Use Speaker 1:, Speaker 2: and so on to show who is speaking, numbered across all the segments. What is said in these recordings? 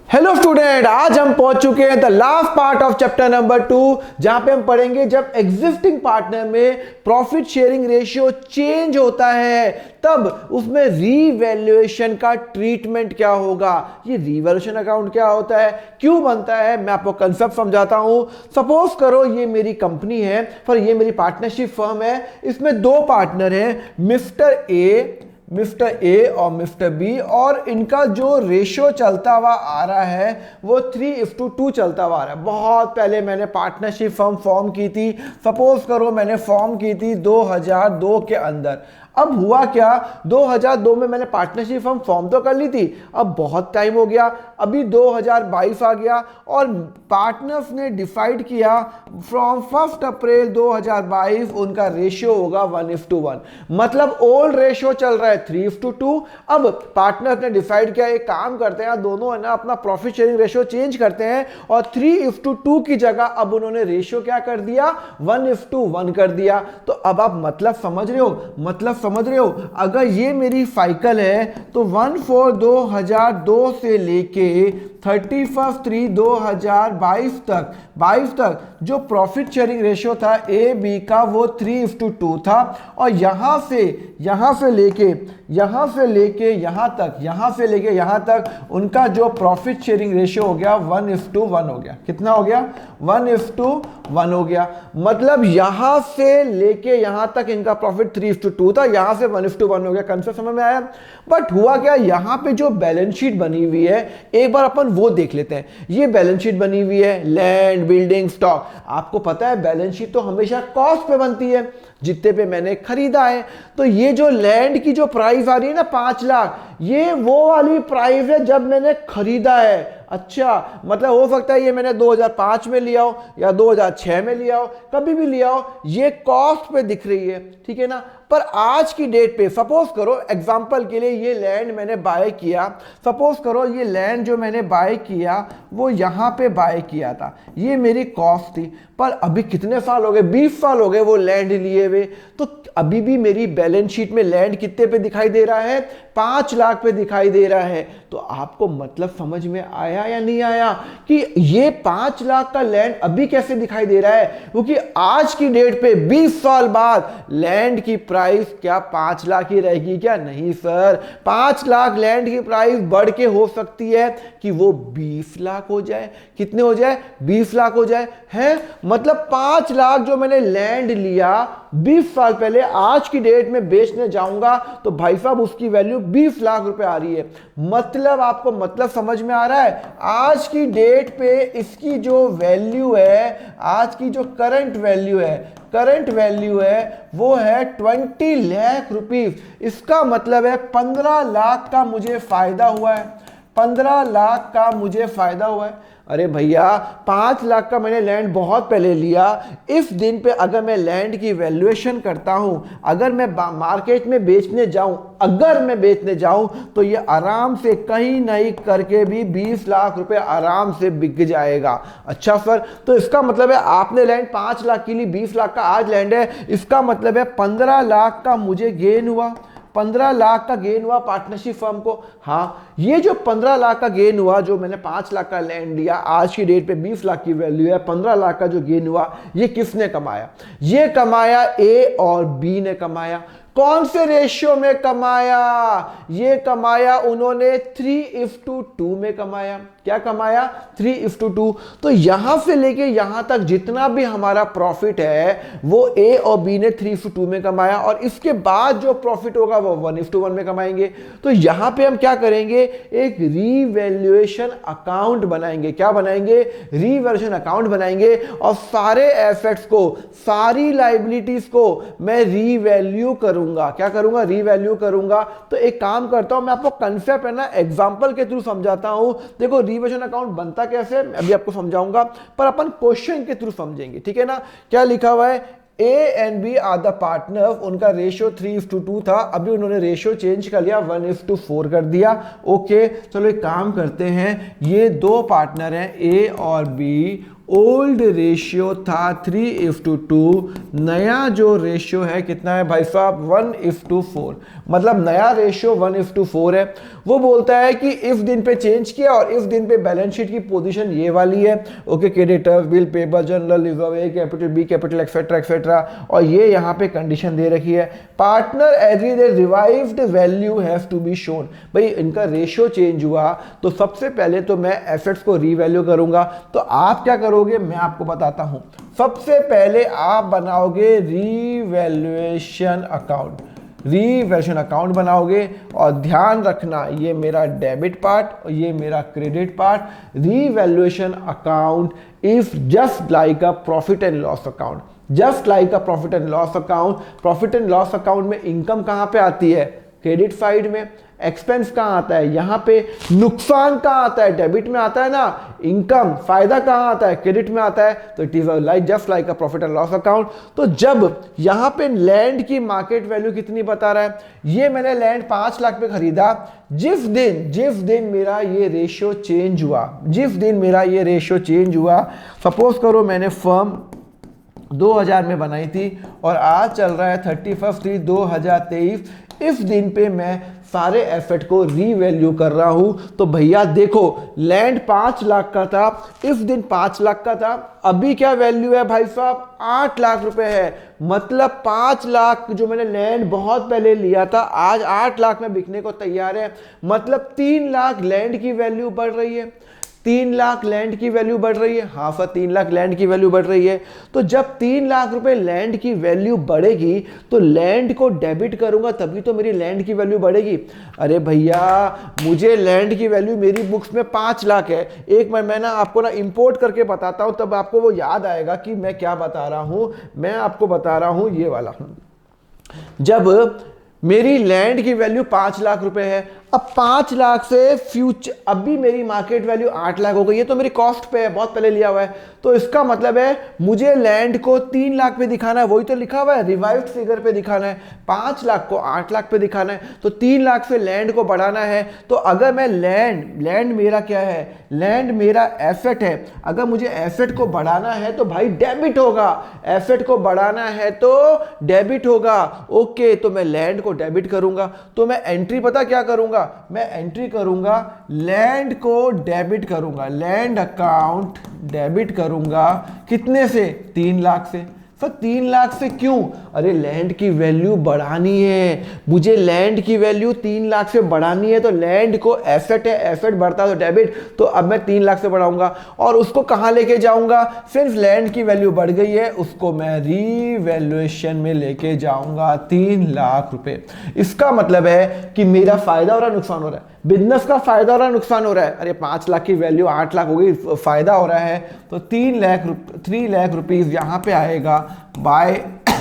Speaker 1: Hello student, आज हम पहुंच चुके हैं the last part of chapter number 2, जहां पे हम पढ़ेंगे जब एग्जिस्टिंग पार्टनर में प्रॉफिट शेयरिंग रेशियो चेंज होता है तब उसमें रीवैल्यूएशन का ट्रीटमेंट क्या होगा। ये रीवैल्यूएशन अकाउंट क्या होता है, क्यों बनता है, मैं आपको कंसेप्ट समझाता हूं। सपोज करो ये मेरी कंपनी है पर ये मेरी पार्टनरशिप फर्म है, इसमें दो पार्टनर हैं, मिस्टर ए और मिस्टर बी, और इनका जो रेशो चलता हुआ आ रहा है वो 3:2 चलता हुआ आ रहा है। बहुत पहले मैंने पार्टनरशिप फर्म फॉर्म की थी, सपोज करो मैंने फॉर्म की थी 2002 के अंदर। अब हुआ क्या, 2002 में मैंने पार्टनरशिप फर्म फॉर्म तो कर ली थी, अब बहुत टाइम हो गया, अभी 2022 आ गया और पार्टनर्स ने डिसाइड किया फ्रॉम 1 अप्रैल 2022 उनका रेशियो होगा 1:1। मतलब ओल्ड रेशियो चल रहा है 3:2। अब पार्टनर्स ने डिसाइड किया एक काम करते हैं, दोनों है ना अपना प्रॉफिट शेयरिंग रेशियो चेंज करते हैं और 3:2 की जगह अब उन्होंने रेशियो क्या कर दिया, 1:1 कर दिया। तो अब आप मतलब समझ रहे हो, अगर ये मेरी साइकिल है तो 1/4/2002 से लेके 31/3/2022 तक जो प्रॉफिट शेयरिंग रेशियो था ए बी का वो 3:2 था, और यहां से लेके यहां तक उनका जो प्रॉफिट शेयरिंग रेशियो हो गया 1:1 हो गया। कितना हो गया, 1:1 हो गया। मतलब यहां से लेके यहां तक इनका प्रॉफिट 3:2 था, यहां से 1:1 हो गया। कंसेप्ट समझ में आया। बट हुआ क्या, यहां पे जो बैलेंस शीट बनी हुई है एक बार अपन वो देख लेते हैं। ये बैलेंस शीट बनी हुई है, लैंड, बिल्डिंग, स्टॉक। आपको पता है बैलेंस शीट तो हमेशा कॉस्ट पे बनती है, जितने पे मैंने खरीदा है। तो ये जो लैंड की जो प्राइस आ रही है ना 5 लाख, ये वो वाली प्राइस है जब मैंने खरीदा है। अच्छा, मतलब हो सकता है ये मैंने 2005 में लिया हो या 2006 में लिया हो, कभी भी लिया हो, ये कॉस्ट पे दिख रही है, ठीक है ना। पर आज की डेट पे सपोज करो एग्जांपल के लिए ये लैंड मैंने बाय किया, सपोज करो ये लैंड जो मैंने बाय किया वो यहां पे बाय किया था, ये मेरी कॉस्ट थी। पर अभी कितने साल हो गए, 20 साल हो गए वो लैंड लिए हुए, तो अभी भी मेरी बैलेंस शीट में लैंड कितने पे दिखाई दे रहा है, 5 लाख पे दिखाई दे रहा है। तो आपको मतलब समझ में आया या नहीं आया कि ये 5 लाख का लैंड अभी कैसे दिखाई दे रहा है, क्योंकि आज की डेट पे 20 साल बाद लैंड की प्राइस क्या 5 लाख ही रहेगी क्या? नहीं सर, 5 लाख लैंड की प्राइस बढ़ के हो सकती है कि वो 20 लाख हो जाए। कितने हो जाए, 20 लाख हो जाए है। मतलब 5 लाख जो मैंने लैंड लिया 20 साल पहले, आज की डेट में बेचने जाऊंगा तो भाई साहब उसकी वैल्यू 20 लाख रुपए आ रही है। मतलब आपको मतलब समझ में आ रहा है, आज की डेट पे इसकी जो वैल्यू है, आज की जो करंट वैल्यू है वो है 20 लाख रुपीस। इसका मतलब है 15 लाख का मुझे फायदा हुआ है, 15 लाख का मुझे फायदा हुआ है। अरे भैया 5 लाख का मैंने लैंड बहुत पहले लिया, इस दिन पे अगर मैं लैंड की वैल्यूएशन करता हूं, अगर मैं मार्केट में बेचने जाऊं तो ये आराम से कहीं नहीं करके भी 20 लाख रुपए आराम से बिक जाएगा। अच्छा सर, तो इसका मतलब है आपने लैंड 5 लाख की ली, 20 लाख का आज लैंड है, इसका मतलब है 15 लाख का मुझे गेन हुआ, 15 लाख का गेन हुआ पार्टनरशिप फर्म को। हाँ, ये जो 15 लाख का गेन हुआ, जो मैंने 5 लाख का लैंड लिया, आज की डेट पे 20 लाख की वैल्यू है, 15 लाख का जो गेन हुआ ये किसने कमाया? ये कमाया ए और बी ने कमाया। कौन से रेशियो में कमाया? ये कमाया उन्होंने 3:2 में कमाया। क्या कमाया? 3:2। तो यहां से लेके यहां तक जितना भी हमारा प्रॉफिट है वो ए और बी ने 3:2 में कमाया, और इसके बाद जो प्रॉफिट होगा वो 1:1 में कमाएंगे। तो यहां पे हम क्या करेंगे, एक रीवैल्यूएशन अकाउंट बनाएंगे। क्या बनाएंगे? रीवैल्यूएशन अकाउंट बनाएंगे, और सारे एसेट्स को, सारी लायबिलिटीज को मैं रीवैल्यू करूंगा। क्या करूंगा? रीवैल्यू करूंगा। तो एक काम करता हूं, मैं आपको कंसेप्ट है ना एग्जांपल के थ्रू समझाता हूं। देखो रीवैल्यूएशन अकाउंट बनता कैसे अभी आपको समझाऊंगा, पर अपन क्वेश्चन के थ्रू समझेंगे, ठीक है ना। क्या लिखा हुआ है, A and B are the partner, उनका रेशियो 3:2 था, अभी उन्होंने रेशियो चेंज कर लिया, 1:4 कर दिया। ओके, चलो एक काम करते हैं, ये दो पार्टनर हैं ए और बी, ओल्ड रेशियो था 3:2, नया जो रेशियो है कितना है भाई साहब 1:4। मतलब नया रेशियो 1:4 है। वो बोलता है कि इफ दिन पे चेंज किया और इफ दिन पे बैलेंस शीट की पोजीशन ये वाली है, okay, creditors, bill payable, general reserve, A capital, B capital, etcetera etcetera, और ये यहाँ पे कंडीशन दे रखी है। Partner agree that revived value have to be shown. भाई इनका रेशियो चेंज हुआ तो सबसे पहले तो मैं एसेट्स को रीवैल्यू करूंगा। तो आप क्या करोगे मैं आपको बताता हूं। सबसे पहले आप बनाओगे रीवैल्यूएशन अकाउंट, रीवैल्यूएशन अकाउंट बनाओगे, और ध्यान रखना ये मेरा डेबिट पार्ट और ये मेरा credit part. Revaluation account if just like a profit and loss account, just like a profit and loss account. Profit and loss account में इनकम कहां पे आती है, क्रेडिट साइड में। एक्सपेंस कहां आता है, यहां पे। नुकसान कहां आता है, डेबिट में आता है ना। इनकम, फायदा कहां आता है, क्रेडिट में आता है। तो it is like just like a profit and loss account. तो जब यहां पे लैंड की मार्केट वैल्यू कितनी बता रहा है, ये मैंने लैंड 5 लाख पे खरीदा। जिस दिन मेरा ये रेशियो चेंज हुआ, जिस दिन मेरा ये रेशियो चेंज हुआ, सपोज करो मैंने फर्म 2000 में बनाई थी और आज चल रहा है 31/3/2023। इस दिन पे मैं सारे एसेट को रीवैल्यू कर रहा हूं। तो भैया देखो लैंड 5 लाख का था, इस दिन 5 लाख का था, अभी क्या वैल्यू है भाई साहब 8 लाख रुपए है। मतलब 5 लाख जो मैंने लैंड बहुत पहले लिया था आज 8 लाख में बिकने को तैयार है। मतलब 3 लाख लैंड की वैल्यू बढ़ रही है, 3 लाख लैंड की वैल्यू बढ़ रही है। हाँ सर 3 लाख लैंड की वैल्यू बढ़ रही है। तो जब 3 लाख रुपए लैंड की वैल्यू बढ़ेगी तो लैंड को डेबिट करूंगा तभी तो मेरी लैंड की वैल्यू बढ़ेगी। अरे भैया मुझे लैंड की वैल्यू मेरी बुक्स में 5 लाख है। एक मैं ना आपको ना इंपोर्ट करके बताता हूं तब आपको वो याद आएगा कि मैं क्या बता रहा हूं। मैं आपको बता रहा हूं ये वाला, जब मेरी लैंड की वैल्यू 5 लाख रुपए है, अब 5 लाख से फ्यूचर अभी मेरी मार्केट वैल्यू 8 लाख हो गई है। तो मेरी कॉस्ट पे है, बहुत पहले लिया हुआ है। तो इसका मतलब है मुझे लैंड को 3 लाख पे दिखाना है, वही तो लिखा हुआ है रिवाइव्ड फिगर पे दिखाना है। 5 लाख को 8 लाख पे दिखाना है, तो 3 लाख से लैंड को बढ़ाना है। तो अगर मैं लैंड मेरा क्या है, लैंड मेरा एसेट है। अगर मुझे एसेट को बढ़ाना है तो भाई डेबिट होगा, एसेट को बढ़ाना है तो डेबिट होगा। ओके, तो मैं लैंड को डेबिट करूंगा। तो मैं एंट्री पता क्या करूंगा, मैं एंट्री करूंगा लैंड को डेबिट करूंगा, लैंड अकाउंट डेबिट करूंगा। कितने से, 3 लाख से। सर 3 लाख से क्यों, अरे लैंड की वैल्यू बढ़ानी है मुझे, लैंड की वैल्यू 3 लाख से बढ़ानी है। तो लैंड को एसेट है, एसेट बढ़ता है तो डेबिट। तो अब मैं 3 लाख से बढ़ाऊंगा और उसको कहां लेके जाऊंगा, सिर्फ लैंड की वैल्यू बढ़ गई है उसको मैं रीवैल्यूएशन में लेके जाऊंगा 3 लाख रुपए। इसका मतलब है कि मेरा फायदा हो रहा है, नुकसान हो रहा है, बिजनेस का फायदा हो रहा है, नुकसान हो रहा है। अरे 5 लाख की वैल्यू 8 लाख हो गई, फायदा हो रहा है। तो 3 लाख रुपीज यहां पे आएगा बाय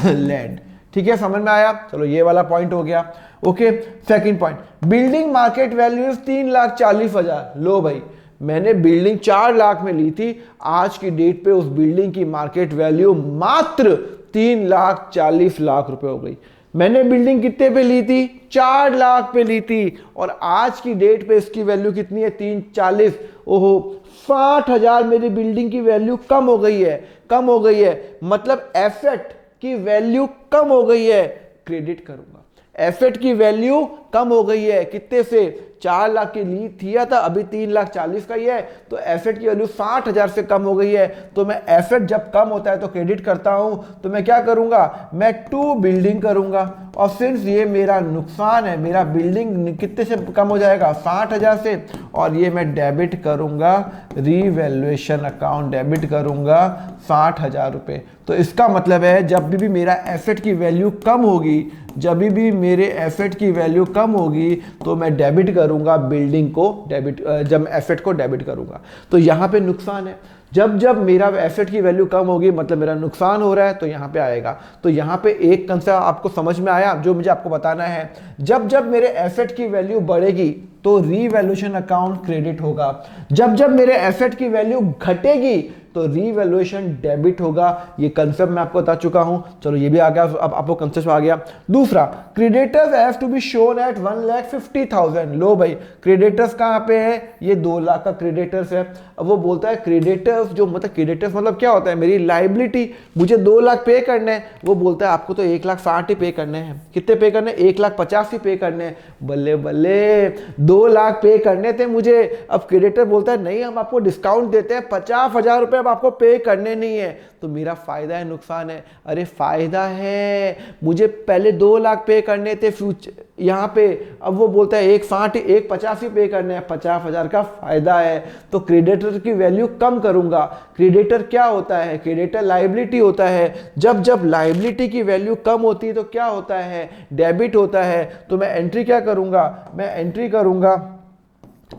Speaker 1: लैंड। ठीक है, समझ में आया। चलो ये वाला पॉइंट हो गया। Okay, second point, building market value 3,40,000। लो भाई मैंने बिल्डिंग 4 लाख में ली थी, आज की डेट पे उस बिल्डिंग की मार्केट वैल्यू मात्र 3,40,00,000 रुपए हो गई। मैंने बिल्डिंग कितने पे ली थी, 4 लाख पे ली थी, और आज की डेट पे इसकी वैल्यू कितनी है, 340। ओहो 60,000 मेरी बिल्डिंग की वैल्यू कम हो गई है, कम हो गई है। मतलब एसेट की वैल्यू कम हो गई है, क्रेडिट करूंगा। एसेट की वैल्यू कम हो गई है, कितने से, 4 लाख की ली थी था, अभी 3,40,000 का ही है। तो एसेट की वैल्यू 60,000 से कम हो गई है। तो मैं एसेट जब कम होता है तो क्रेडिट करता हूं। तो मैं क्या करूंगा, मैं टू बिल्डिंग करूंगा। और सिंस ये मेरा नुकसान है, मेरा बिल्डिंग कितने से कम हो जाएगा, 60,000 से, और ये मैं डेबिट करूंगा, रीवैल्यूएशन अकाउंट डेबिट करूंगा 60,000 रुपए। तो इसका मतलब है जब भी मेरा एसेट की वैल्यू कम होगी, जब भी मेरे एसेट की वैल्यू कम होगी तो मैं डेबिट करूंगा बिल्डिंग को, डेबिट जब एसेट को डेबिट करूंगा। तो यहां पे नुकसान है, जब जब मेरा एसेट की वैल्यू कम होगी मतलब मेरा नुकसान हो रहा है, तो यहां पे आएगा। तो यहां पे एक कंसेप्ट आपको समझ में आया जो मुझे आपको बताना है। जब जब मेरे एसेट की वैल्यू बढ़ेगी तो रीवैल्यूएशन अकाउंट क्रेडिट होगा, जब जब मेरे एसेट की वैल्यू घटेगी तो रीवैल्यूएशन डेबिट होगा। ये कंसेप्ट मैं आपको बता चुका हूं, चलो ये भी आ गया, अब आपको कंसेप्ट आ गया। दूसरा, creditors have to be shown at 1,50,000। लो भाई, क्रेडिटर्स कहां पे है, ये 2 लाख का क्रेडिटर्स है। अब वो बोलता है क्रेडिटर्स जो मतलब क्रेडिटर्स मतलब क्या होता है, मेरी लाइबिलिटी, मुझे 2 लाख पे करने हैं। वो बोलता है आपको तो 1,60,000 ही पे करने हैं। कितने पे करने हैं, 1,50,000 ही पे करने हैं। बल्ले बल्ले, 2 लाख पे करने थे मुझे। अब क्रेडिटर बोलता है नहीं, हम आपको डिस्काउंट देते हैं, 50,000 रुपए अब आपको पे करने नहीं है। तो मेरा फायदा है नुकसान है? अरे फायदा है, मुझे पहले 2 लाख पे करने थे फ्यूचर यहाँ पे, अब वो बोलता है 1,60,000 1,50,000 ही पे करने हैं, 50,000 का फायदा है। तो क्रेडिटर की वैल्यू कम करूंगा। क्रेडिटर क्या होता है, क्रेडिटर लाइबिलिटी होता है। जब जब लाइबिलिटी की वैल्यू कम होती है तो क्या होता है, डेबिट होता है। तो मैं एंट्री क्या करूंगा, मैं एंट्री करूंगा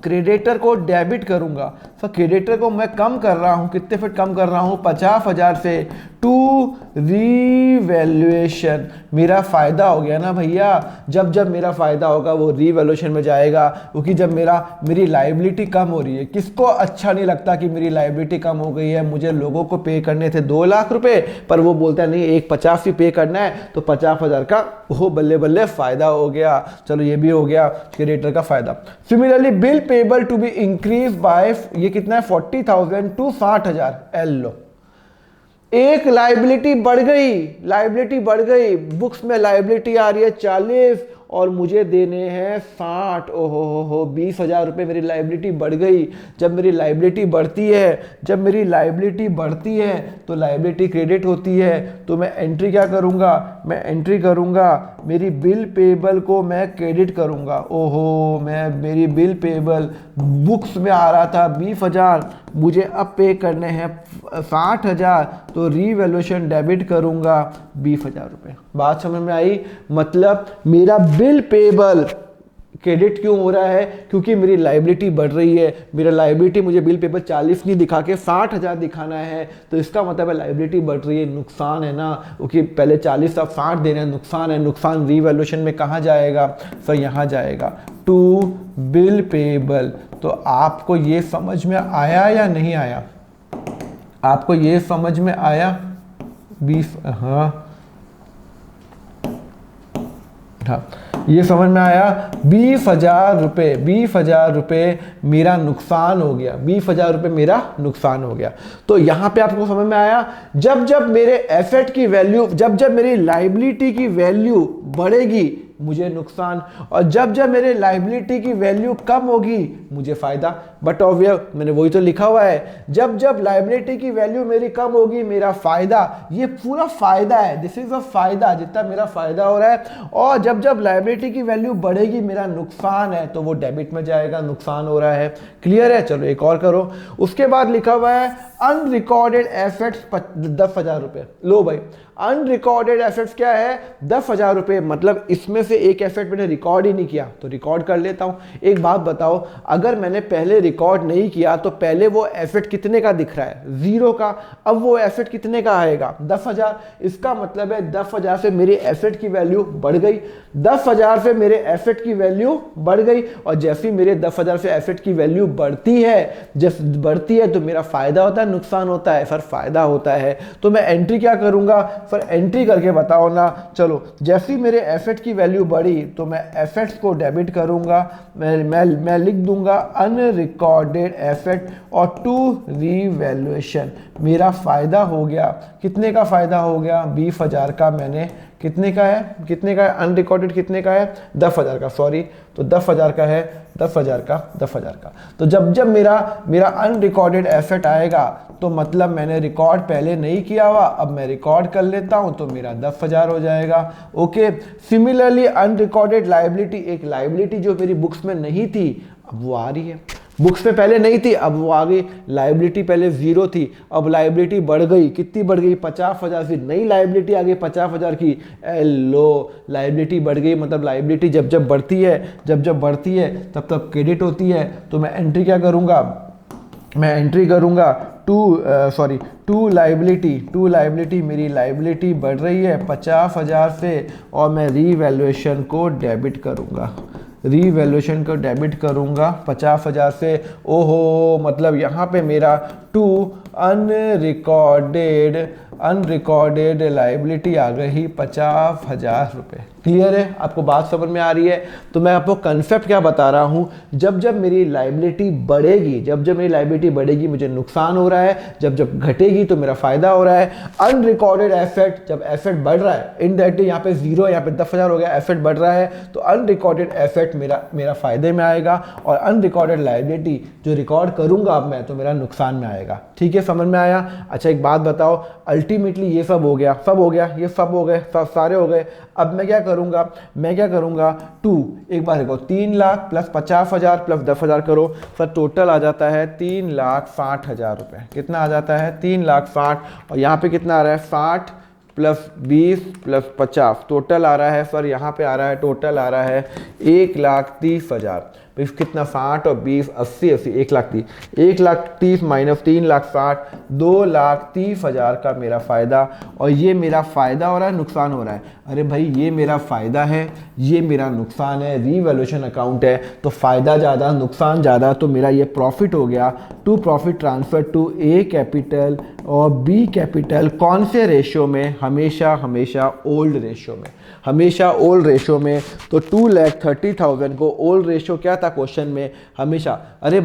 Speaker 1: क्रेडिटर को डेबिट करूंगा। तो क्रेडिटर को मैं कम कर रहा हूं, कितने फिट कम कर रहा हूं, 50,000 से, टू रीवैल्यूएशन। मेरा फायदा हो गया ना भैया। जब जब मेरा फायदा होगा वो रीवैल्यूएशन में जाएगा, क्योंकि जब मेरी लाइबिलिटी कम हो रही है। किसको अच्छा नहीं लगता कि मेरी लाइबिलिटी कम हो गई है, मुझे लोगों को पे करने थे 2 लाख रुपए, पर वो बोलता है नहीं 1,50,000 ही पे करना है, तो 50,000 का वो बल्ले बल्ले फायदा हो गया। चलो ये भी हो गया क्रेडिटर का फायदा। Similarly bill payable to be increase by, ये कितना है, 40,000 टू 60,000। एल लो, एक लाइबिलिटी बढ़ गई, लाइबिलिटी बढ़ गई। बुक्स में लाइबिलिटी आ रही है 40 और मुझे देने हैं 60। ओहो हो 20,000 रुपये मेरी लाइबिलिटी बढ़ गई। जब मेरी लाइबिलिटी बढ़ती है, जब मेरी लाइबिलिटी बढ़ती है तो लाइबिलिटी क्रेडिट होती है। तो मैं एंट्री क्या करूँगा, मैं एंट्री करूँगा मेरी बिल पेबल को मैं क्रेडिट करूँगा। ओहो, मैं मेरी बिल पेबल बुक्स में आ रहा था 20,000, मुझे अब पे करने हैं 60,000, तो रीवैल्यूएशन डेबिट करूँगा 20,000 रुपये। बात समझ में आई? मतलब मेरा बिल पेबल क्रेडिट क्यों हो रहा है, क्योंकि मेरी लाइबिलिटी बढ़ रही है। मेरा लाइबिलिटी मुझे बिल पेबल 40 नहीं दिखा के 60,000 दिखाना है, तो इसका मतलब है लाइबिलिटी बढ़ रही है, नुकसान है ना, क्योंकि पहले 40 अब 60 देना है, नुकसान है। नुकसान रीवैल्यूएशन में कहाँ जाएगा, सर यहाँ जाएगा, टू बिल पेबल। तो आपको ये समझ में आया या नहीं आया, आपको ये समझ में आया? 20, हाँ ये समझ में आया। 20,000 रुपये, 20,000 रुपये मेरा नुकसान हो गया, 20,000 रुपये मेरा नुकसान हो गया। तो यहाँ पे आपको समझ में आया, जब जब मेरे एसेट की वैल्यू, जब जब मेरी लाइबिलिटी की वैल्यू बढ़ेगी मुझे नुकसान, और जब जब मेरे लाइबिलिटी की वैल्यू कम होगी मुझे फायदा। बट ऑब्वियस मैंने वही तो लिखा हुआ है, जब जब लाइबिलिटी की वैल्यू मेरी कम होगी मेरा फायदा। ये पूरा फायदा है, दिस इज अ फायदा, जितना मेरा फायदा हो रहा है। और जब जब लाइबिलिटी की वैल्यू बढ़ेगी मेरा नुकसान है, तो वो डेबिट में जाएगा, नुकसान हो रहा है। क्लियर है? चलो एक और करो। उसके बाद लिखा हुआ है अनरिकॉर्डेड एसेट्स 10,000 रुपये। लो भाई, अनरिकॉर्डेड एसेट्स क्या है, 10,000 रुपये। मतलब इसमें से एक एसेट मैंने रिकॉर्ड ही नहीं किया, तो रिकॉर्ड कर लेता हूं। एक बात बताओ, अगर मैंने पहले रिकॉर्ड नहीं किया तो पहले वो एसेट कितने का दिख रहा है, 0 का। अब वो एसेट कितने का आएगा, 10,000। इसका मतलब है 10,000 से मेरी एसेट की वैल्यू बढ़ गई, 10,000 से मेरे एसेट की वैल्यू बढ़ गई। और जैसे मेरे 10,000 से एसेट की वैल्यू बढ़ती है, जब बढ़ती है तो मेरा फायदा होता है, नुकसान होता है, सर फायदा होता है। तो मैं एंट्री क्या करूंगा, सर एंट्री करके बताओ ना। चलो, जैसे ही मेरे एसेट की वैल्यू बढ़ी तो मैं एसेट्स को डेबिट करूंगा। मैं लिख दूंगा अनरिकॉर्डेड एसेट और टू रीवैल्यूएशन। मेरा फायदा हो गया, कितने का फायदा हो गया, 20,000 का। मैंने कितने का है, कितने का है अनरिकॉर्डेड, कितने का है, 10,000 का, सॉरी। तो 10,000 का है, 10,000 का, 10,000 का। तो जब जब मेरा अनरिकॉर्डेड एसेट आएगा तो मतलब मैंने रिकॉर्ड पहले नहीं किया हुआ, अब मैं रिकॉर्ड कर लेता हूं तो मेरा 10,000 हो जाएगा। ओके। सिमिलरली अनरिकॉर्डेड लाइबिलिटी, एक लाइबिलिटी जो मेरी बुक्स में नहीं थी अब वो आ रही है, बुक्स में पहले नहीं थी अब वो आ गई। लाइबिलिटी पहले 0 थी, अब लाइबिलिटी बढ़ गई, कितनी बढ़ गई, 50,000 से नई लाइबिलिटी आ गई 50,000 की। लो, लाइबिलिटी बढ़ गई, मतलब लाइबिलिटी जब जब बढ़ती है, जब जब बढ़ती है तब तब क्रेडिट होती है। तो मैं एंट्री क्या करूँगा, मैं एंट्री करूँगा टू लाइबिलिटी। मेरी लाइबिलिटी बढ़ रही है 50,000 से, और मैं रीवैल्यूएशन को डेबिट करूँगा, रीवैल्यूएशन को डेबिट करूँगा 50,000 से। ओहो, मतलब यहाँ पे मेरा टू अनरिकॉर्डेड लाइबिलिटी आ गई 50,000 रुपये। क्लियर है, आपको बात समझ में आ रही है? तो मैं आपको कंसेप्ट क्या बता रहा हूं, जब जब मेरी लाइबिलिटी बढ़ेगी, जब जब मेरी लाइबिलिटी बढ़ेगी मुझे नुकसान हो रहा है, जब जब घटेगी तो मेरा फायदा हो रहा है। अनरिकॉर्डेड एसेट, जब एसेट बढ़ रहा है, इनडायरेक्टली यहाँ पे 0, यहाँ पे 10,000 हो गया, एसेट बढ़ रहा है, तो अनरिकॉर्डेड एसेट मेरा फायदे में आएगा, और अनरिकॉर्डेड लाइबिलिटी जो रिकॉर्ड करूंगा अब मैं, तो मेरा नुकसान में आएगा। ठीक है, समझ में आया? अच्छा एक बात बताओ, अल्टीमेटली ये सब हो गया, ये सब हो गए, सब सारे हो गए। अब मैं क्या करूंगा 2, एक बार देखो, 3 लाख प्लस 50,000 प्लस 10,000 करो, सर टोटल आ जाता है 3,60,000 रुपये। कितना आ जाता है? 3,60,000, और यहाँ पे कितना आ रहा है? 60 प्लस 20 प्लस 50, टोटल आ रहा है सर, यहाँ पे आ रहा है, टोटल आ रहा है 1,30,000। कितना? 60 और 20, 80 80, 1,30,000, 1,30,000 माइनस 3,60,000, 2,30,000 का मेरा फ़ायदा। और ये मेरा फ़ायदा हो रहा है, नुकसान हो रहा है? अरे भाई ये मेरा फ़ायदा है, ये मेरा नुकसान है, रीवैल्यूएशन अकाउंट है, तो फ़ायदा ज़्यादा नुकसान ज़्यादा, तो मेरा ये प्रॉफिट हो गया। To profit transfer to A capital और बी कैपिटल, कौन से रेशियो में? हमेशा ओल्ड रेशियो में, हमेशा ओल्ड रेशियो में। तो 2,30,000 को ओल्ड रेशियो क्या था क्वेश्चन में? हमेशा। अरे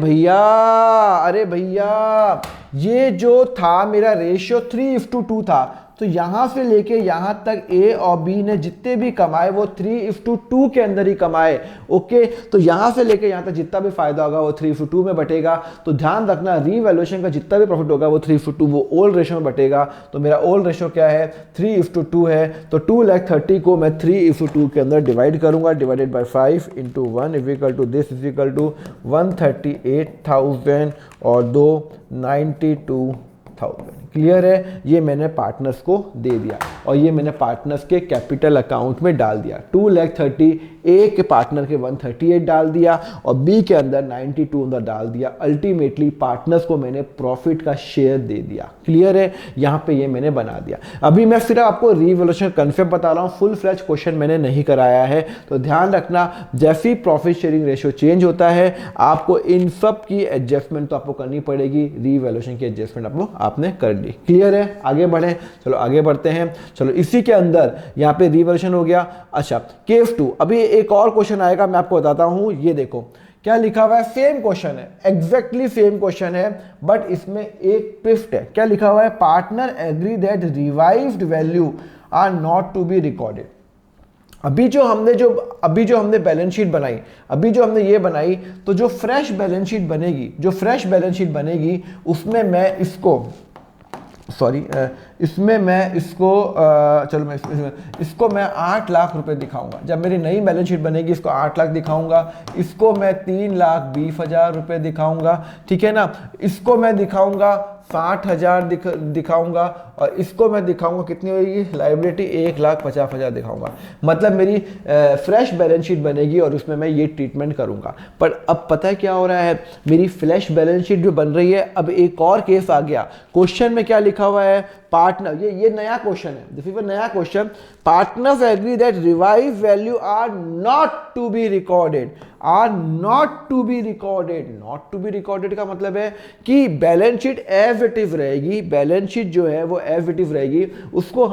Speaker 1: भैया ये जो था मेरा रेशियो 3:2 था, तो यहां से लेके यहां तक ए और बी ने जितने भी कमाए वो 3:2 के अंदर ही कमाए। ओके, तो यहां से लेके यहां तक जितना भी फायदा होगा वो 3:2 में बटेगा। तो ध्यान रखना, रीवैल्यूएशन का जितना भी प्रॉफिट होगा वो 3:2 वो ओल्ड रेशियो में बटेगा। तो मेरा ओल्ड रेशियो क्या है? 3:2 है। तो 2,30,000 को मैं 3:2 के अंदर डिवाइड करूंगा, divided by 5 into 1 equal to this equal to 138,000 और 92,000। क्लियर है? ये मैंने पार्टनर्स को दे दिया और ये मैंने पार्टनर्स के कैपिटल अकाउंट में डाल दिया। 2,30,000 ए के पार्टनर के 138 डाल दिया और बी के अंदर 92 अंदर डाल दिया। अल्टीमेटली पार्टनर्स को मैंने प्रॉफिट का शेयर दे दिया। क्लियर है? यहाँ पे ये मैंने बना दिया। अभी मैं सिर्फ आपको रीवैल्यूएशन कंसेप्ट बता रहा हूँ, फुल फ्लैश क्वेश्चन मैंने नहीं कराया है। तो ध्यान रखना, जैसे ही प्रॉफिट शेयरिंग रेशियो चेंज होता है आपको इन सब की एडजस्टमेंट तो आपको करनी पड़ेगी। रीवैल्यूएशन की एडजस्टमेंट आपने कर ली। क्लियर है? आगे बढ़े, चलो आगे बढ़ते हैं। चलो इसी के अंदर यहाँ पे रीवैल्यूएशन हो गया। अच्छा केस 2, अभी एक और क्वेश्चन आएगा, मैं आपको बताता हूं। ये देखो क्या लिखा हुआ है, सेम क्वेश्चन है, एग्जैक्टली सेम क्वेश्चन है, बट इसमें एक ट्विस्ट है। क्या लिखा हुआ है? Partner agree that revised value are not to be recorded. अभी जो हमने बैलेंस शीट बनाई, अभी जो हमने ये बनाई, तो जो फ्रेश बैलेंस शीट बनेगी, उसमें मैं इसको इसको मैं 8 लाख रुपए दिखाऊंगा। जब मेरी नई बैलेंस शीट बनेगी इसको 8 लाख दिखाऊंगा, इसको मैं 3,20,000 रुपए दिखाऊंगा। ठीक है ना? इसको मैं दिखाऊंगा 60,000 दिखाऊंगा और इसको मैं दिखाऊंगा कितनी होगी लाइबिलिटी, 1,50,000 दिखाऊंगा। मतलब मेरी फ्रेश बैलेंस शीट बनेगी और उसमें मैं ये ट्रीटमेंट करूंगा। पर अब पता है क्या हो रहा है, मेरी फ्रेश बैलेंस शीट जो बन रही है, अब एक और केस आ गया। क्वेश्चन में क्या लिखा हुआ है? पार्टनर, ये नया क्वेश्चन है, दिस इज नया question. Partners agree that revise value are not to be recorded. Not to be recorded का मतलब है कि balance sheet as it is रहेगी, बैलेंस शीट जो है वो एज इट इज रहेगी, उसको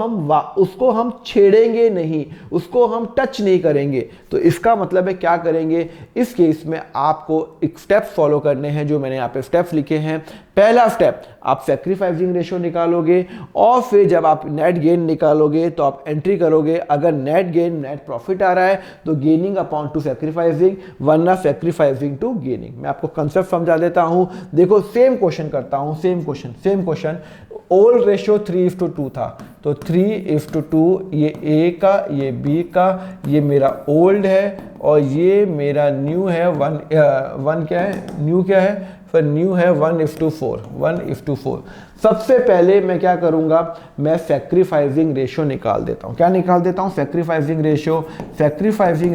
Speaker 1: हम छेड़ेंगे नहीं, उसको हम टच नहीं करेंगे। तो इसका मतलब है क्या करेंगे इस केस में? आपको एक स्टेप फॉलो करने हैं, जो मैंने यहाँ पे स्टेप्स लिखे हैं। पहला स्टेप, आप सैक्रिफाइसिंग रेशियो निकालोगे और फिर जब आप नेट गेन निकालोगे तो आप एंट्री करोगे। अगर नेट गेन, नेट प्रॉफिट आ रहा है तो गेनिंग अपॉन टू सैक्रिफाइसिंग, वरना सैक्रिफाइसिंग टू गेनिंग। मैं आपको कंसेप्ट समझा देता हूं। देखो सेम क्वेश्चन करता हूं, सेम क्वेश्चन। ओल्ड रेशियो 3:2 था, तो 3:2, ये ए का, ये बी का, ये मेरा ओल्ड है और ये मेरा न्यू है। वन क्या है? न्यू क्या है? फिर न्यू है 1:4। सबसे पहले मैं क्या करूंगा, मैं सैक्रिफाइसिंग रेशियो निकाल देता हूं। क्या निकाल देता हूं? Sacrificing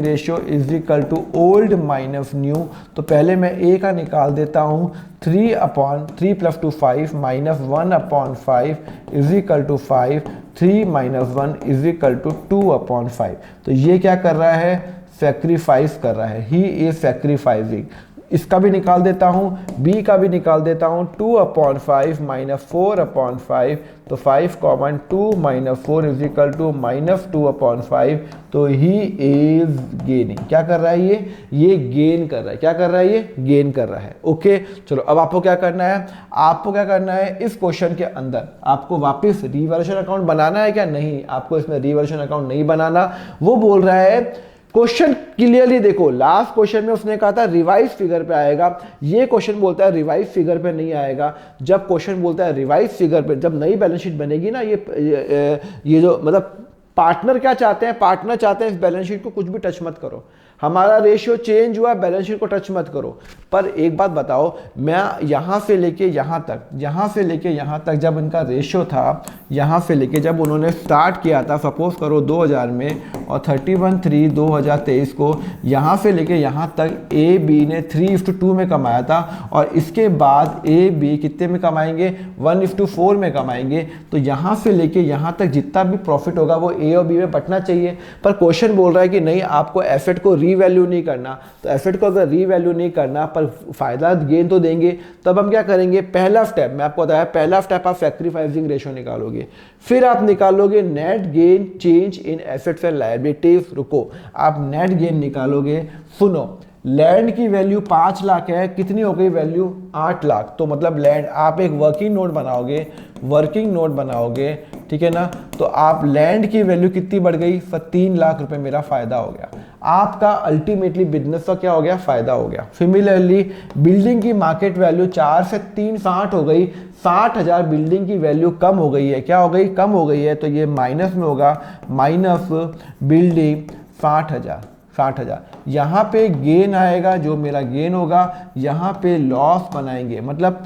Speaker 1: ratio is equal to old minus new. तो पहले मैं ए का निकाल देता हूं, 3 + 2 5 minus 1/5 is equal to 5, 3 - 1 is equal to 2/5। तो ये क्या कर रहा है? सैक्रिफाइस कर रहा है, ही इज सैक्रिफाइसिंग। इसका भी निकाल देता हूँ, b का भी निकाल देता हूँ, 2/5 माइनस 4/5, तो 5 common 2 minus 4 is equal to minus 2/5, तो ही इज गेनिंग। क्या कर रहा है ये गेन कर रहा है। क्या कर रहा है ये गेन कर रहा है। ओके चलो, अब आपको क्या करना है, आपको क्या करना है, इस क्वेश्चन के अंदर आपको वापस रिवैल्यूएशन अकाउंट बनाना है क्या? नहीं, आपको इसमें रिवैल्यूएशन अकाउंट नहीं बनाना। वो बोल रहा है, क्वेश्चन क्लियरली देखो, लास्ट क्वेश्चन में उसने कहा था रिवाइज फिगर पे आएगा, ये क्वेश्चन बोलता है रिवाइज फिगर पे नहीं आएगा। जब क्वेश्चन बोलता है रिवाइज फिगर पे, जब नई बैलेंस शीट बनेगी ना, ये जो मतलब पार्टनर क्या चाहते हैं, पार्टनर चाहते हैं इस बैलेंस शीट को कुछ भी टच मत करो, हमारा रेशियो चेंज हुआ, बैलेंस शीट को टच मत करो। पर एक बात बताओ, मैं यहाँ से लेके यहाँ तक, यहाँ से लेके यहाँ तक जब इनका रेशियो था, यहाँ से लेके जब उन्होंने स्टार्ट किया था, सपोज करो 2000 में, और 31/3/2023 को यहाँ से लेके यहाँ तक ए बी ने 3:2 में कमाया था, और इसके बाद ए बी कितने में कमाएंगे, 1:4 में कमाएंगे। तो यहाँ से लेके यहाँ तक जितना भी प्रॉफिट होगा वो ए और बी में बंटना चाहिए। पर क्वेश्चन बोल रहा है कि नहीं, आपको एसेट को रीवैल्यू नहीं करना। तो एसेट को अगर रीवैल्यू नहीं करना पर फायदा गेन तो देंगे, तब हम क्या करेंगे, पहला स्टेप मैं आपको बताया, पहला स्टेप आप सैक्रिफाइसिंग रेशियो निकालोगे, फिर आप निकालोगे net gain change in assets and liabilities. रुको, आप नेट गेन निकालोगे। सुनो, लैंड की वैल्यू 5 लाख है, कितनी हो गई वैल्यू, 8 लाख। तो मतलब लैंड आप एक वर्किंग नोट बनाओगे, वर्किंग नोट बनाओगे, ठीक है ना, तो आप लैंड की वैल्यू कितनी बढ़ गई, 3 लाख रुपए मेरा फायदा हो गया। आपका अल्टीमेटली बिजनेस का क्या हो गया, फायदा हो गया। सिमिलरली बिल्डिंग की मार्केट वैल्यू 4 से 3 60 हो गई, 60,000 बिल्डिंग की वैल्यू कम हो गई है। क्या हो गई, कम हो गई है, तो ये माइनस में होगा, माइनस बिल्डिंग 60,000। यहाँ पे गेन आएगा, जो मेरा गेन होगा, यहाँ पे लॉस बनाएंगे। मतलब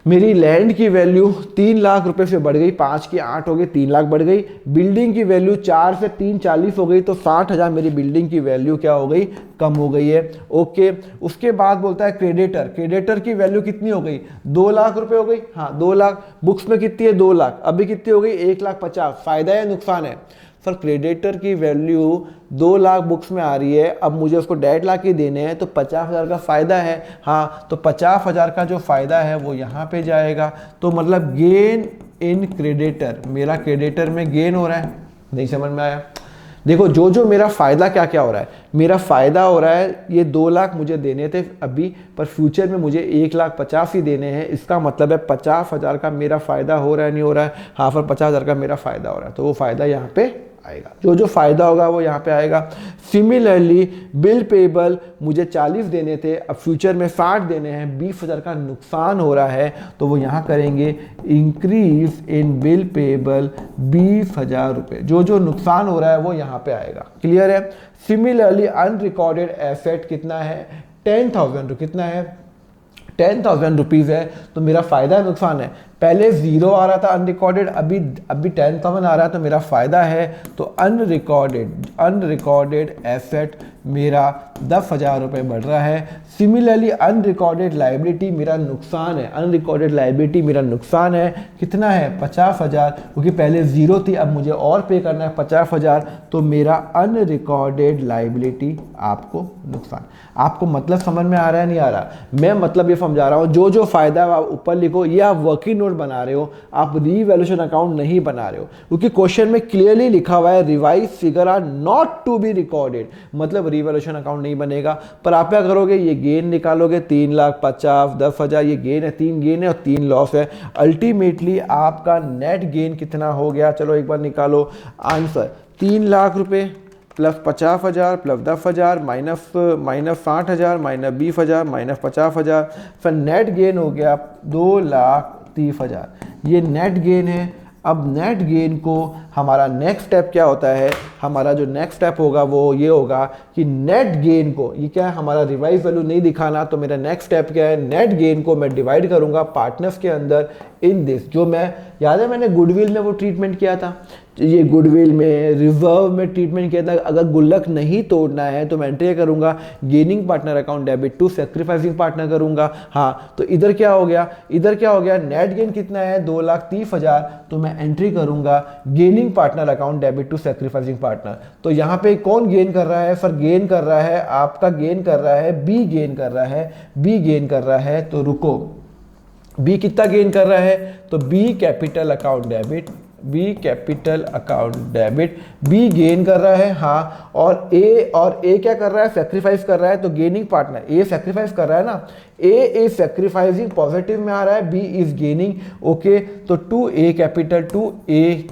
Speaker 1: मेरी लैंड की वैल्यू 3 लाख रुपए से बढ़ गई, 5 की 8 हो गई, 3 लाख बढ़ गई। बिल्डिंग की वैल्यू 4 से 3 40 हो गई, तो 60,000 मेरी बिल्डिंग की वैल्यू क्या हो गई, कम हो गई है। ओके, उसके बाद बोलता है क्रेडिटर की वैल्यू कितनी हो गई, 2 लाख रुपए हो गई। हाँ 2 लाख, बुक्स में कितनी है 2 लाख, अभी कितनी हो गई 1,50,000। फायदा है नुकसान है सर? क्रेडिटर की वैल्यू 2 लाख बुक्स में आ रही है, अब मुझे उसको 1.5 लाख ही देने हैं, तो 50,000 का फायदा है। हाँ, तो 50,000 का जो फायदा है वो यहाँ पे जाएगा। तो मतलब गेन इन क्रेडिटर, मेरा क्रेडिटर में गेन हो रहा है। नहीं समझ में आया? देखो, जो मेरा फायदा क्या क्या हो रहा है, मेरा फायदा हो रहा है, ये 2 लाख मुझे देने थे अभी, पर फ्यूचर में मुझे 1,50,000 ही देने हैं। इसका मतलब है 50,000 का मेरा फायदा हो रहा है, नहीं हो रहा है? हाँ, पर 50,000 का मेरा फायदा हो रहा है, तो वो फायदा यहाँ पे आएगा, जो फायदा होगा वो यहाँ पे आएगा। सिमिलरली बिल पेबल मुझे 40 देने थे, अब फ्यूचर में 60 देने हैं, 20,000 का नुकसान हो रहा है, तो वो यहाँ करेंगे इंक्रीज इन बिल पेबल 20,000 रुपये। जो नुकसान हो रहा है वो यहाँ पे आएगा। क्लियर है? सिमिलरली अनरिकॉर्डेड एसेट कितना है, 10,000। कितना है, 10,000 रुपीज़ है, तो मेरा फायदा है नुकसान है? पहले 0 आ रहा था अनरिकॉर्डेड, अभी 10,000 आ रहा है, तो मेरा फायदा है। तो अनरिकॉर्डेड एसेट मेरा 10,000 रुपये बढ़ रहा है। सिमिलरली अनरिकॉर्डेड लाइबिलिटी मेरा नुकसान है, अनरिकॉर्डेड लाइबिलिटी मेरा नुकसान है। कितना है, 50,000, क्योंकि पहले 0 थी, अब मुझे और पे करना है 50,000, तो मेरा अनरिकॉर्डेड लाइबिलिटी आपको नुकसान। आपको मतलब समझ में आ रहा है, नहीं आ रहा? मैं मतलब ये समझा रहा हूँ, जो फायदा आप ऊपर लिखो, ये आप वर्किंग नोट बना रहे हो, आप रीवैल्यूएशन अकाउंट नहीं बना रहे हो, क्योंकि क्वेश्चन में क्लियरली लिखा हुआ है revise figure are not to be recorded, मतलब रीवैल्यूएशन अकाउंट नहीं बनेगा। पर आप क्या करोगे, ये गेन निकालोगे, 3,50,000, 10,000, ये गेन है, 3 गेन है और 3 लॉस है। अल्टीमेटली आपका नेट गेन कितना हो गया, चलो एक बार निकालो आंसर, 3 लाख रुपए plus 50,000 plus 10,000 minus 60,000 minus 20,000 minus 50,000, फिर नेट गेन हो गया 2,30,000। ये नेट गेन है। अब नेट गेन को हमारा नेक्स्ट स्टेप क्या होता है, हमारा जो नेक्स्ट स्टेप होगा वो ये होगा कि नेट गेन को, ये क्या है, हमारा रिवाइज वैल्यू नहीं दिखाना, तो मेरा नेक्स्ट स्टेप क्या है, नेट गेन को मैं डिवाइड करूंगा पार्टनर्स के अंदर इन दिस। जो मैं याद है मैंने गुडविल में वो ट्रीटमेंट किया था ये गुडविल में, रिजर्व में ट्रीटमेंट किया था, अगर गुल्लक नहीं तोड़ना है तो मैं एंट्री करूंगा gaining partner account debit to sacrificing partner करूंगा। हाँ, तो इधर क्या हो गया, इधर क्या हो गया, नेट गेन कितना है 2,30,000, तो मैं एंट्री करूंगा gaining partner account debit to sacrificing partner. तो यहाँ पे कौन गेन कर रहा है सर, गेन कर रहा है आपका, गेन कर रहा है बी, गेन कर रहा है बी, गेन कर रहा है। तो रुको, बी कितना गेन कर रहा है, तो B capital account debit, B capital account debit, B gain कर रहा है। हाँ, और ए क्या कर रहा है, सैक्रिफाइस कर रहा है। तो गेनिंग पार्टनर, ए सैक्रिफाइस कर रहा है ना, ए इज सैक्रिफाइसिंग, पॉजिटिव में आ रहा है, बी इज गेनिंग। ओके, तो टू ए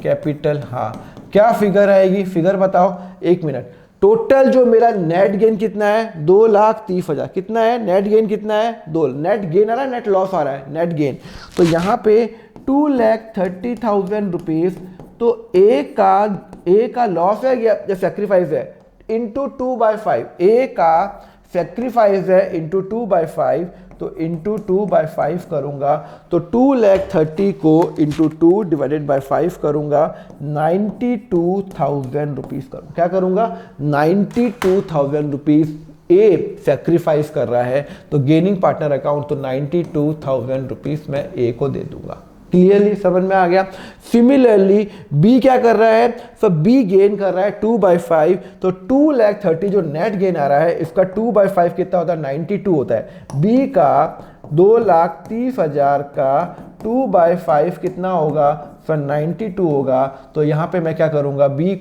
Speaker 1: कैपिटल। हाँ, क्या फिगर आएगी, फिगर बताओ, एक मिनट। टोटल जो मेरा नेट गेन कितना है 2,30,000, कितना है नेट गेन, कितना है 2, नेट गेन आ रहा है, नेट लॉस आ रहा है, नेट गेन। तो यहाँ पे 2,30,000 रुपीज, तो ए का लॉस है या सैक्रिफाइस है, इंटू 2/5, ए का सैक्रिफाइस है इंटू 2/5, तो इंटू 2/5 करूंगा, तो 2,30,000 को इंटू 2 डिवाइडेड बाई 5 करूंगा, 92,000 रुपीज करूंगा। क्या करूंगा, 92,000 रुपीज ए सैक्रिफाइस कर रहा है, तो गेनिंग पार्टनर अकाउंट, तो 92,000 रुपीज मैं ए को दे दूंगा। क्लियरली समझ में आ गया। सिमिलरली बी क्या कर रहा है, तो बी गेन कर रहा है 2/5, तो 2,30,000 जो नेट गेन आ रहा है, इसका 2/5 कितना होता है, 92 होता है। बी का 2,30,000 का 2/5 कितना होगा सर, 92 होगा। तो यहाँ पे मैं क्या करूँगा, बी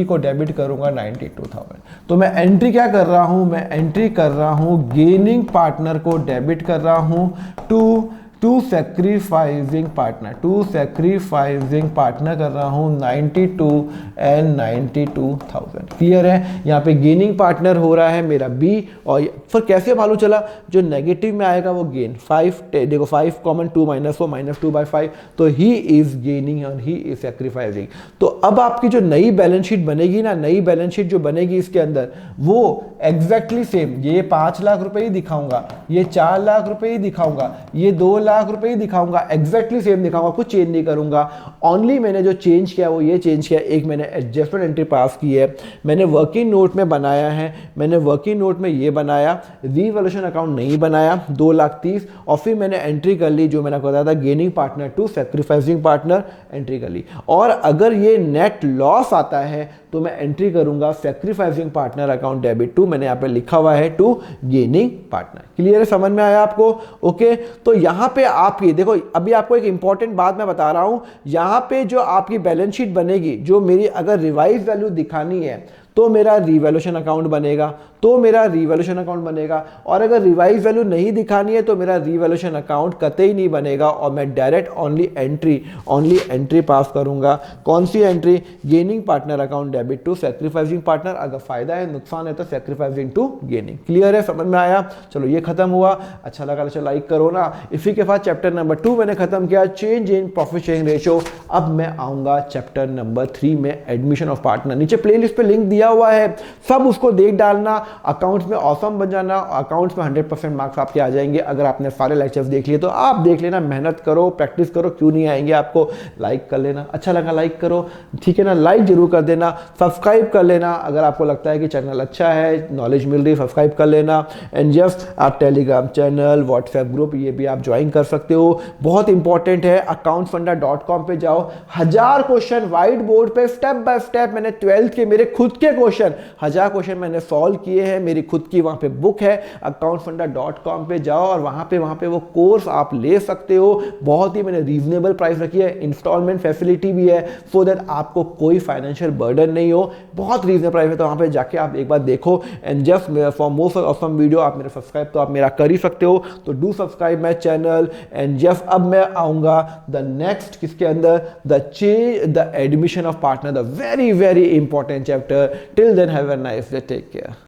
Speaker 1: को डेबिट करूँगा 92,000। तो मैं एंट्री क्या कर रहा हूँ, मैं एंट्री कर रहा हूँ गेनिंग पार्टनर को डेबिट कर रहा हूँ टू सैक्रिफाइसिंग पार्टनर कर रहा हूँ 92 एंड 92,000। क्लियर है, यहाँ पे गेनिंग पार्टनर हो रहा है मेरा बी, और फिर कैसे मालूम चला, जो नेगेटिव में आएगा वो गेन 5, देखो 5 कॉमन 2 माइनस, वो -2/5, तो ही इज गेनिंग और ही इज सैक्रिफाइसिंग। तो अब आपकी जो नई बैलेंस शीट बनेगी ना, नई बैलेंस शीट जो बनेगी इसके अंदर, वो एग्जैक्टली सेम, ये 5 लाख रुपए ही दिखाऊंगा, ये 4 लाख रुपए ही दिखाऊंगा, ये 2 लाख रुपए ही दिखाऊंगा, एग्जैक्टली सेम दिखाऊंगा, कुछ चेंज नहीं करूंगा। ओनली मैंने जो चेंज किया वो ये चेंज किया, एक मैंने एडजस्टमेंट एंट्री पास की है, मैंने वर्किंग नोट में बनाया है, मैंने वर्किंग नोट में ये बनाया, रिवैल्यूएशन अकाउंट नहीं बनाया 2,30,000, और फिर मैंने एंट्री कर ली जो मैंने बताया था gaining partner to sacrificing partner, entry कर ली। और अगर ये नेट लॉस आता है तो मैं एंट्री करूंगा sacrificing partner account debit to, मैंने यहाँ पे लिखा हुआ है टू गेनिंग पार्टनर। क्लियर है, समझ में आया आपको। ओके, तो यहाँ पे आप ये देखो, अभी आपको एक इंपॉर्टेंट बात मैं बता रहा हूं, यहाँ पे जो आपकी बैलेंस शीट बनेगी, जो मेरी अगर रिवाइज वैल्यू दिखानी है तो मेरा रिवैल्यूएशन अकाउंट बनेगा, और अगर रिवाइज वैल्यू नहीं दिखानी है तो मेरा रिवैल्यूएशन अकाउंट कतई नहीं बनेगा, और मैं डायरेक्ट ओनली एंट्री पास करूंगा। कौन सी entry, gaining partner account debit to sacrificing partner, अगर फायदा है नुकसान है तो सैक्रिफाइसिंग टू गेनिंग। क्लियर है, समझ में आया। चलो ये खत्म हुआ, अच्छा लगा तो लाइक करो ना। इसी के बाद चैप्टर नंबर 2 मैंने खत्म किया, change in profit sharing ratio. अब मैं आऊंगा चैप्टर नंबर 3 में, एडमिशन ऑफ पार्टनर। नीचे प्लेलिस्ट पे लिंक दिया हुआ है, सब उसको देख डालना, अकाउंट्स में ऑसम बन जाना, अकाउंट्स में 100% मार्क्स आपके आ जाएंगे। अगर आपने सारे लेक्चर्स देख लिए तो आप देख लेना, मेहनत करो, प्रैक्टिस करो, क्यों नहीं आएंगे आपको। लाइक कर लेना, अच्छा लगा लाइक करो, ठीक है ना, लाइक जरूर कर देना, सब्सक्राइब कर लेना अगर आपको लगता है कि चैनल अच्छा है, नॉलेज मिल रही, सब्सक्राइब कर लेना। एंड जस्ट आप टेलीग्राम चैनल, व्हाट्सएप ग्रुप, ये भी आप ज्वाइन कर सकते हो, बहुत इंपॉर्टेंट है। accountsfunda.com पे जाओ, 1000 क्वेश्चन व्हाइट बोर्ड पे स्टेप बाय स्टेप, मैंने 12th के मेरे खुद के क्वेश्चन 1000 क्वेश्चन मैंने सॉल्व किए हैं, मेरी खुद की वहां पे बुक है। accountsfunda.com पे जाओ और वहां पे वो कोर्स आप ले सकते हो, बहुत ही मैंने रीजनेबल प्राइस रखी है, इंस्टॉलमेंट फैसिलिटी भी है, सो दैट आपको कोई फाइनेंशियल बर्डन नहीं हो, बहुत रीजनेबल प्राइस है। तो वहां पे जाके आप एक बार देखो, and just for most awesome video आप मेरा सब्सक्राइब तो आप मेरा कर ही सकते हो, तो do subscribe my channel. And just अब मैं आऊंगा द नेक्स्ट किसके अंदर, the admission of partner, the very very important chapter. Till then have a nice day, take care.